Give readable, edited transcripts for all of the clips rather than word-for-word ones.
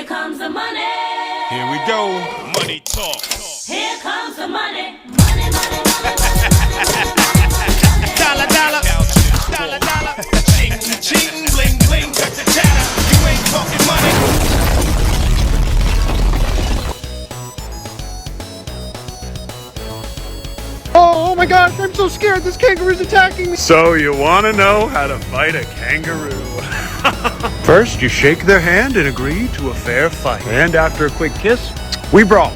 comes the money. Here we go. Money talk. Here comes the money. Money, money, money. Dollar, dollar. Dollar, dollar. Cheating, cheating, bling, bling. Cut the chatter. You ain't talking money. Oh my gosh, I'm so scared. This kangaroo's attacking me. So you want to know how to fight a kangaroo? First, you shake their hand and agree to a fair fight. And after a quick kiss, we brawl.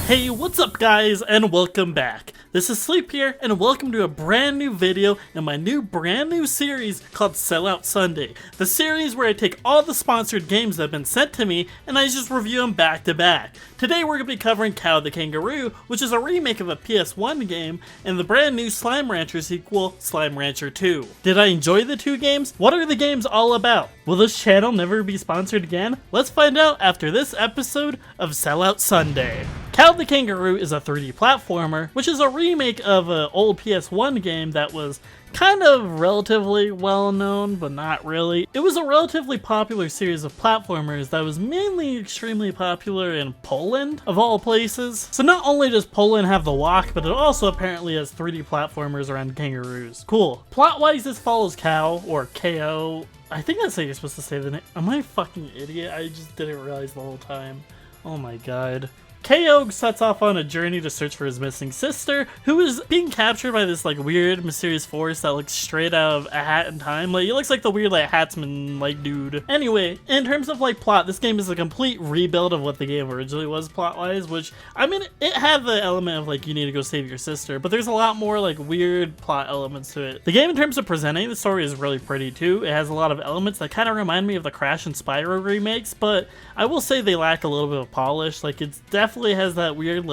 Hey, what's up guys, and welcome back. This is Sleep here, and welcome to a brand new video in my brand new series called SELLOUT Sunday. The series where I take all the sponsored games that have been sent to me, and I just review them back to back. Today we're going to be covering Kao The Kangaroo, which is a remake of a PS1 game, and the brand new Slime Rancher sequel, Slime Rancher 2. Did I enjoy the two games? What are the games all about? Will this channel never be sponsored again? Let's find out after this episode of SELLOUT Sunday. Kao The Kangaroo is a 3D platformer, which is a remake of an old PS1 game that was kind of relatively well known, but not really. It was a relatively popular series of platformers that was mainly extremely popular in Poland, of all places. So not only does Poland have the walk, but it also apparently has 3D platformers around kangaroos. Cool. Plot-wise, this follows Kao, or KO. I think that's how you're supposed to say the name. Am I a fucking idiot? I just didn't realize the whole time. Oh my god. Kao sets off on a journey to search for his missing sister, who is being captured by this weird mysterious force that looks straight out of A Hat in Time. He looks like the weird Hatsman dude. Anyway, in terms of plot, this game is a complete rebuild of what the game originally was plot wise, which I mean it had the element of you need to go save your sister, but there's a lot more weird plot elements to it. The game in terms of presenting the story is really pretty too. It has a lot of elements that kind of remind me of the Crash and Spyro remakes, but I will say they lack a little bit of polish. It's definitely has that weird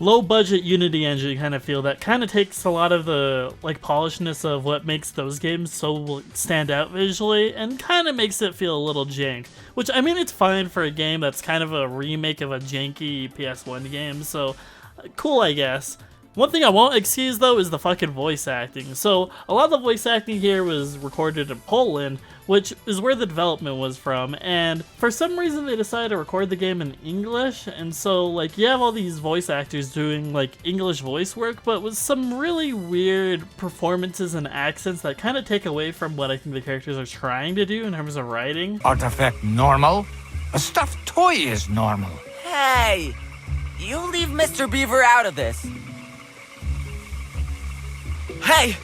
low budget Unity engine kind of feel that kind of takes a lot of the polishness of what makes those games so stand out visually and kind of makes it feel a little jank, which I mean it's fine for a game that's kind of a remake of a janky PS1 game, so cool I guess. One thing I won't excuse though is the fucking voice acting. So a lot of the voice acting here was recorded in Poland, which is where the development was from, and for some reason they decided to record the game in English, and so you have all these voice actors doing English voice work, but with some really weird performances and accents that kind of take away from what I think the characters are trying to do in terms of writing. Artifact normal? A stuffed toy is normal. Hey, you leave Mr. Beaver out of this. Hey,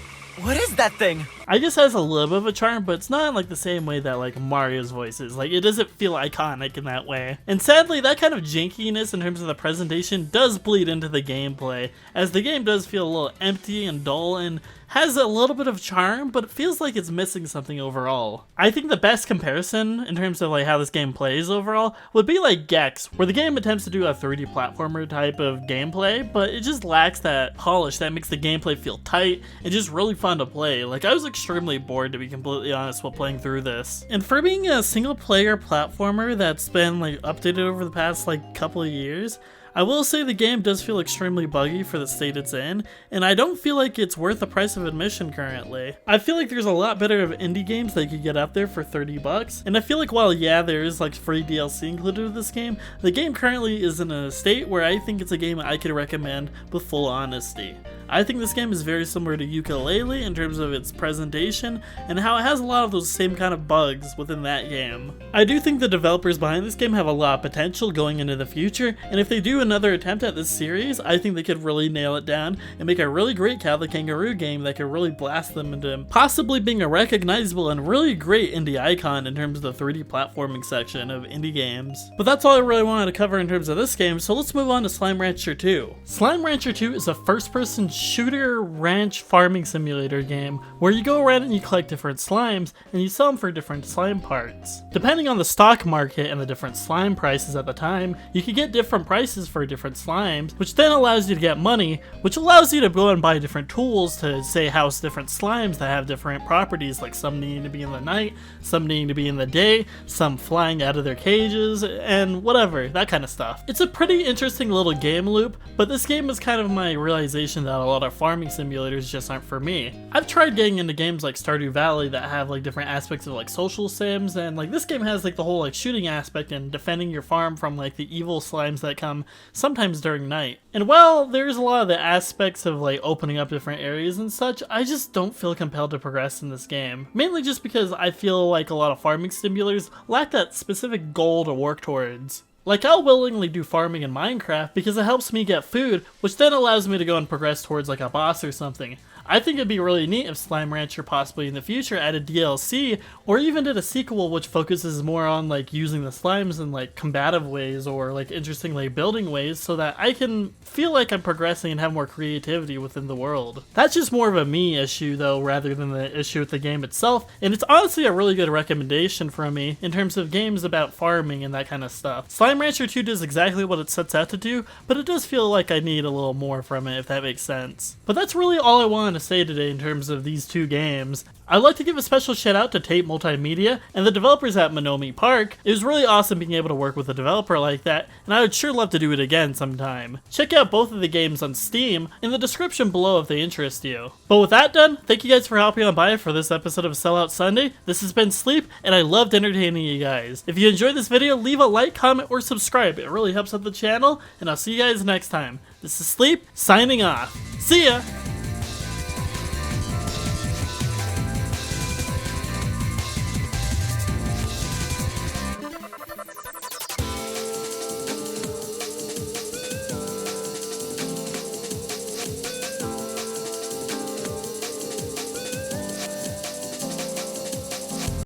what is that thing? I guess it has a little bit of a charm, but it's not in the same way that Mario's voice is. It doesn't feel iconic in that way. And sadly, that kind of jankiness in terms of the presentation does bleed into the gameplay, as the game does feel a little empty and dull and has a little bit of charm, but it feels like it's missing something overall. I think the best comparison in terms of how this game plays overall would be Gex, where the game attempts to do a 3D platformer type of gameplay, but it just lacks that polish that makes the gameplay feel tight and just really fun to play. I was extremely bored, to be completely honest, while playing through this. And for being a single player platformer that's been updated over the past couple of years, I will say the game does feel extremely buggy for the state it's in, and I don't feel like it's worth the price of admission currently. I feel like there's a lot better of indie games that you could get out there for $30, and I feel like while yeah, there is free DLC included with this game, the game currently is in a state where I think it's a game I could recommend with full honesty. I think this game is very similar to Yooka-Laylee in terms of its presentation and how it has a lot of those same kind of bugs within that game. I do think the developers behind this game have a lot of potential going into the future, and if they do another attempt at this series, I think they could really nail it down and make a really great Kao The Kangaroo game that could really blast them into possibly being a recognizable and really great indie icon in terms of the 3D platforming section of indie games. But that's all I really wanted to cover in terms of this game, so let's move on to Slime Rancher 2. Slime Rancher 2 is a first-person shooter ranch farming simulator game where you go around and you collect different slimes and you sell them for different slime parts. Depending on the stock market and the different slime prices at the time, you can get different prices for different slimes, which then allows you to get money, which allows you to go and buy different tools to say house different slimes that have different properties, some needing to be in the night, some needing to be in the day, some flying out of their cages, and whatever, that kind of stuff. It's a pretty interesting little game loop, but this game is kind of my realization that a lot of farming simulators just aren't for me. I've tried getting into games like Stardew Valley that have like different aspects of like social sims, and like this game has like the whole like shooting aspect and defending your farm from like the evil slimes that come sometimes during night. And while there's a lot of the aspects of like opening up different areas and such, I just don't feel compelled to progress in this game. Mainly just because I feel like a lot of farming simulators lack that specific goal to work towards. Like, I'll willingly do farming in Minecraft because it helps me get food, which then allows me to go and progress towards like a boss or something. I think it'd be really neat if Slime Rancher possibly in the future added DLC, or even did a sequel which focuses more on like using the slimes in like combative ways or like interesting like building ways, so that I can feel like I'm progressing and have more creativity within the world. That's just more of a me issue though, rather than the issue with the game itself, and it's honestly a really good recommendation from me in terms of games about farming and that kind of stuff. Slime Rancher 2 does exactly what it sets out to do, but it does feel like I need a little more from it, if that makes sense. But that's really all I wanted to say today in terms of these two games. I'd like to give a special shout out to Tape Multimedia and the developers at Monomi Park. It was really awesome being able to work with a developer like that, and I would sure love to do it again sometime. Check out both of the games on Steam in the description below if they interest you. But with that done, thank you guys for hopping on by for this episode of Sellout Sunday. This has been Sleep, and I loved entertaining you guys. If you enjoyed this video, leave a like, comment, or subscribe. It really helps out the channel, and I'll see you guys next time. This is Sleep, signing off. See ya!